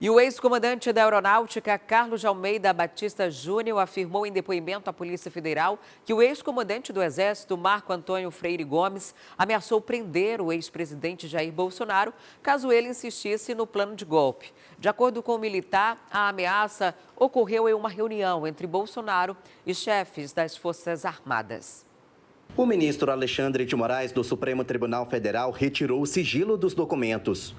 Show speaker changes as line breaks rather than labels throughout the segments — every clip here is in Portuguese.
E o ex-comandante da Aeronáutica, Carlos de Almeida Batista Júnior, afirmou em depoimento à Polícia Federal que o ex-comandante do Exército, Marco Antônio Freire Gomes, ameaçou prender o ex-presidente Jair Bolsonaro caso ele insistisse no plano de golpe. De acordo com o militar, a ameaça ocorreu em uma reunião entre Bolsonaro e chefes das Forças Armadas.
O ministro Alexandre de Moraes, do Supremo Tribunal Federal, retirou o sigilo dos documentos.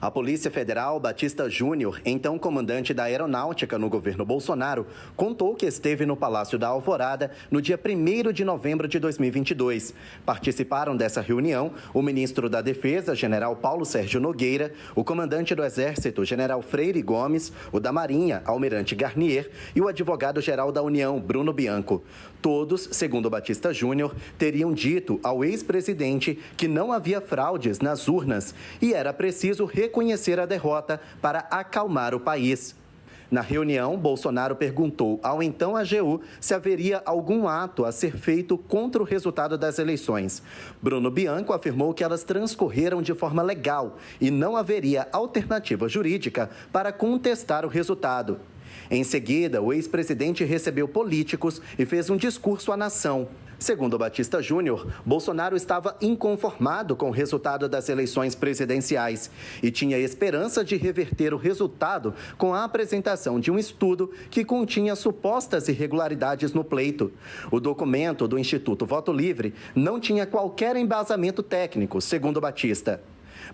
A Polícia Federal, Batista Júnior, então comandante da Aeronáutica no governo Bolsonaro, contou que esteve no Palácio da Alvorada no dia 1º de novembro de 2022. Participaram dessa reunião o ministro da Defesa, general Paulo Sérgio Nogueira, o comandante do Exército, general Freire Gomes, o da Marinha, almirante Garnier, e o advogado-geral da União, Bruno Bianco. Todos, segundo Batista Júnior, teriam dito ao ex-presidente que não havia fraudes nas urnas e era preciso reconhecer a derrota para acalmar o país. Na reunião, Bolsonaro perguntou ao então AGU se haveria algum ato a ser feito contra o resultado das eleições. Bruno Bianco afirmou que elas transcorreram de forma legal e não haveria alternativa jurídica para contestar o resultado. Em seguida, o ex-presidente recebeu políticos e fez um discurso à nação. Segundo Batista Júnior, Bolsonaro estava inconformado com o resultado das eleições presidenciais e tinha esperança de reverter o resultado com a apresentação de um estudo que continha supostas irregularidades no pleito. O documento do Instituto Voto Livre não tinha qualquer embasamento técnico, segundo Batista.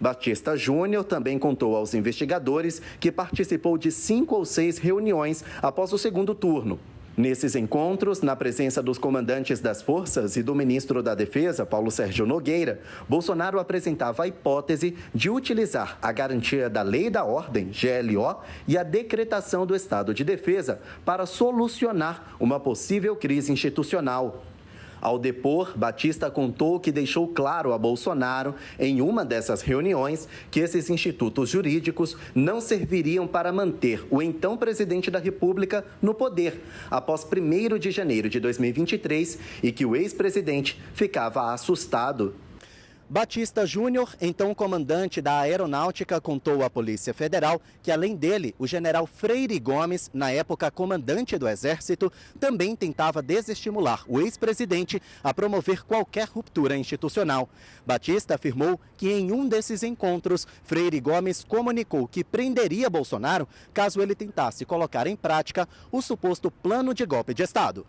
Batista Júnior também contou aos investigadores que participou de 5 ou 6 reuniões após o segundo turno. Nesses encontros, na presença dos comandantes das forças e do ministro da Defesa, Paulo Sérgio Nogueira, Bolsonaro apresentava a hipótese de utilizar a garantia da Lei da Ordem, GLO, e a decretação do estado de defesa para solucionar uma possível crise institucional. Ao depor, Batista contou que deixou claro a Bolsonaro, em uma dessas reuniões, que esses institutos jurídicos não serviriam para manter o então presidente da República no poder após 1º de janeiro de 2023 e que o ex-presidente ficava assustado. Batista Júnior, então comandante da Aeronáutica, contou à Polícia Federal que, além dele, o general Freire Gomes, na época comandante do Exército, também tentava desestimular o ex-presidente a promover qualquer ruptura institucional. Batista afirmou que, em um desses encontros, Freire Gomes comunicou que prenderia Bolsonaro caso ele tentasse colocar em prática o suposto plano de golpe de Estado.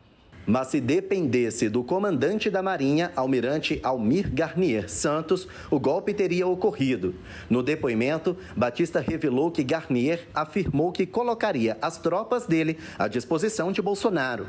Mas se dependesse do comandante da Marinha, almirante Almir Garnier Santos, o golpe teria ocorrido. No depoimento, Batista revelou que Garnier afirmou que colocaria as tropas dele à disposição de Bolsonaro.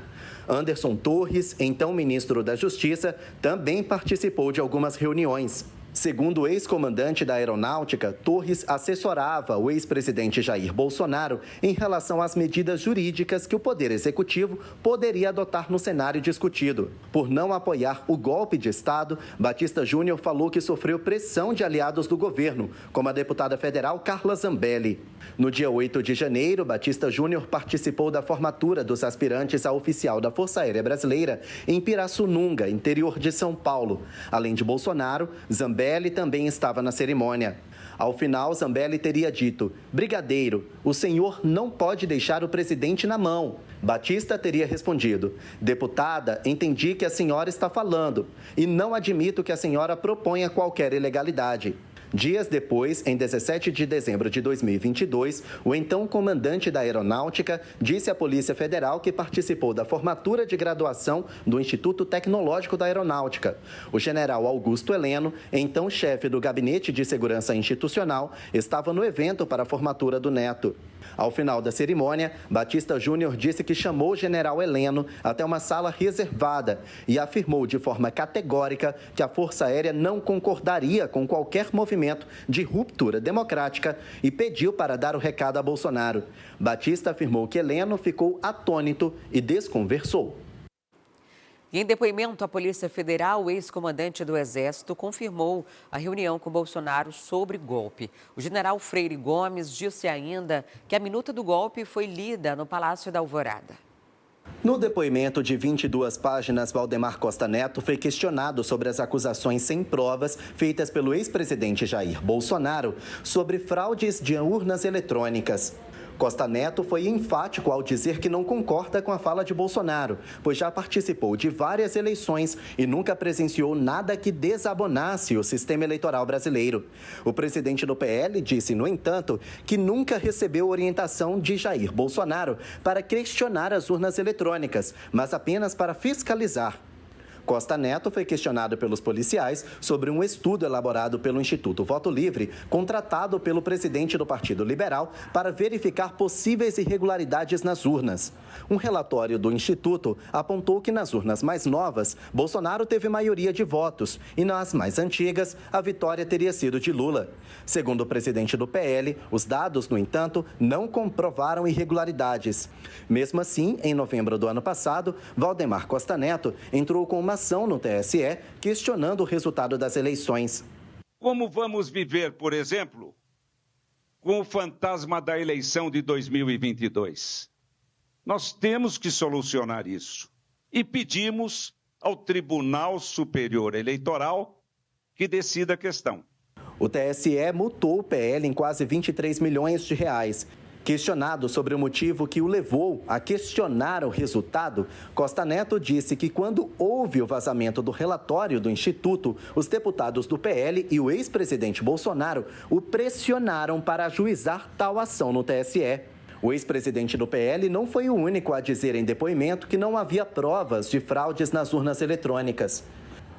Anderson Torres, então ministro da Justiça, também participou de algumas reuniões. Segundo o ex-comandante da Aeronáutica, Torres assessorava o ex-presidente Jair Bolsonaro em relação às medidas jurídicas que o Poder Executivo poderia adotar no cenário discutido. Por não apoiar o golpe de Estado, Batista Júnior falou que sofreu pressão de aliados do governo, como a deputada federal Carla Zambelli. No dia 8 de janeiro, Batista Júnior participou da formatura dos aspirantes a oficial da Força Aérea Brasileira em Pirassununga, interior de São Paulo. Além de Bolsonaro, Zambelli também estava na cerimônia. Ao final, Zambelli teria dito: "Brigadeiro, o senhor não pode deixar o presidente na mão." Batista teria respondido: "Deputada, entendi que a senhora está falando e não admito que a senhora proponha qualquer ilegalidade." Dias depois, em 17 de dezembro de 2022, o então comandante da Aeronáutica disse à Polícia Federal que participou da formatura de graduação do Instituto Tecnológico da Aeronáutica. O general Augusto Heleno, então chefe do Gabinete de Segurança Institucional, estava no evento para a formatura do neto. Ao final da cerimônia, Batista Júnior disse que chamou o general Heleno até uma sala reservada e afirmou de forma categórica que a Força Aérea não concordaria com qualquer movimento de ruptura democrática e pediu para dar o recado a Bolsonaro. Batista afirmou que Heleno ficou atônito e desconversou.
E em depoimento à Polícia Federal, o ex-comandante do Exército confirmou a reunião com Bolsonaro sobre golpe. O general Freire Gomes disse ainda que a minuta do golpe foi lida no Palácio da Alvorada.
No depoimento de 22 páginas, Valdemar Costa Neto foi questionado sobre as acusações sem provas feitas pelo ex-presidente Jair Bolsonaro sobre fraudes de urnas eletrônicas. Costa Neto foi enfático ao dizer que não concorda com a fala de Bolsonaro, pois já participou de várias eleições e nunca presenciou nada que desabonasse o sistema eleitoral brasileiro. O presidente do PL disse, no entanto, que nunca recebeu orientação de Jair Bolsonaro para questionar as urnas eletrônicas, mas apenas para fiscalizar. Costa Neto foi questionado pelos policiais sobre um estudo elaborado pelo Instituto Voto Livre, contratado pelo presidente do Partido Liberal para verificar possíveis irregularidades nas urnas. Um relatório do Instituto apontou que nas urnas mais novas, Bolsonaro teve maioria de votos e nas mais antigas, a vitória teria sido de Lula. Segundo o presidente do PL, os dados, no entanto, não comprovaram irregularidades. Mesmo assim, em novembro do ano passado, Valdemar Costa Neto entrou com uma ação no TSE questionando o resultado das eleições.
Como vamos viver, por exemplo, com o fantasma da eleição de 2022? Nós temos que solucionar isso e pedimos ao Tribunal Superior Eleitoral que decida a questão.
O TSE multou o PL em quase 23 milhões de reais. Questionado sobre o motivo que o levou a questionar o resultado, Costa Neto disse que quando houve o vazamento do relatório do Instituto, os deputados do PL e o ex-presidente Bolsonaro o pressionaram para ajuizar tal ação no TSE. O ex-presidente do PL não foi o único a dizer em depoimento que não havia provas de fraudes nas urnas eletrônicas.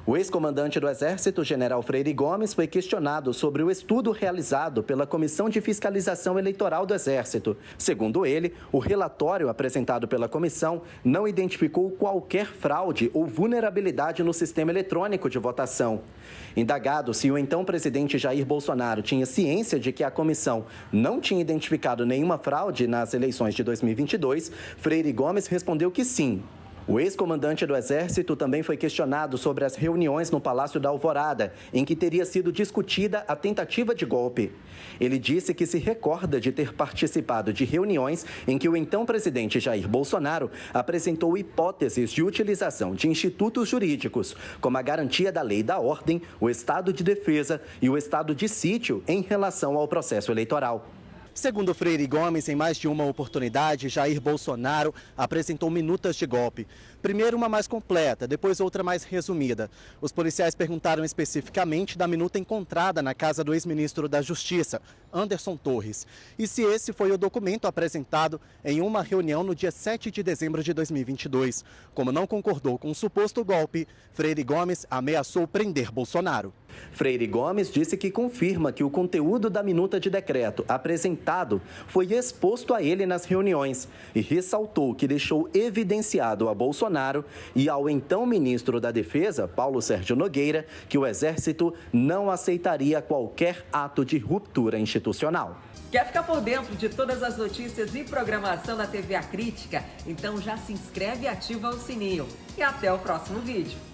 O ex-comandante do Exército, general Freire Gomes, foi questionado sobre o estudo realizado pela Comissão de Fiscalização Eleitoral do Exército. Segundo ele, o relatório apresentado pela comissão não identificou qualquer fraude ou vulnerabilidade no sistema eletrônico de votação. Indagado se o então presidente Jair Bolsonaro tinha ciência de que a comissão não tinha identificado nenhuma fraude nas eleições de 2022, Freire Gomes respondeu que sim. O ex-comandante do Exército também foi questionado sobre as reuniões no Palácio da Alvorada, em que teria sido discutida a tentativa de golpe. Ele disse que se recorda de ter participado de reuniões em que o então presidente Jair Bolsonaro apresentou hipóteses de utilização de institutos jurídicos, como a garantia da lei e da ordem, o estado de defesa e o estado de sítio em relação ao processo eleitoral. Segundo Freire Gomes, em mais de uma oportunidade, Jair Bolsonaro apresentou minutas de golpe. Primeiro uma mais completa, depois outra mais resumida. Os policiais perguntaram especificamente da minuta encontrada na casa do ex-ministro da Justiça, Anderson Torres, e se esse foi o documento apresentado em uma reunião no dia 7 de dezembro de 2022. Como não concordou com o suposto golpe, Freire Gomes ameaçou prender Bolsonaro. Freire Gomes disse que confirma que o conteúdo da minuta de decreto apresentado foi exposto a ele nas reuniões e ressaltou que deixou evidenciado a Bolsonaro e ao então ministro da Defesa, Paulo Sérgio Nogueira, que o Exército não aceitaria qualquer ato de ruptura institucional.
Quer ficar por dentro de todas as notícias e programação da TV A Crítica? Então já se inscreve e ativa o sininho. E até o próximo vídeo.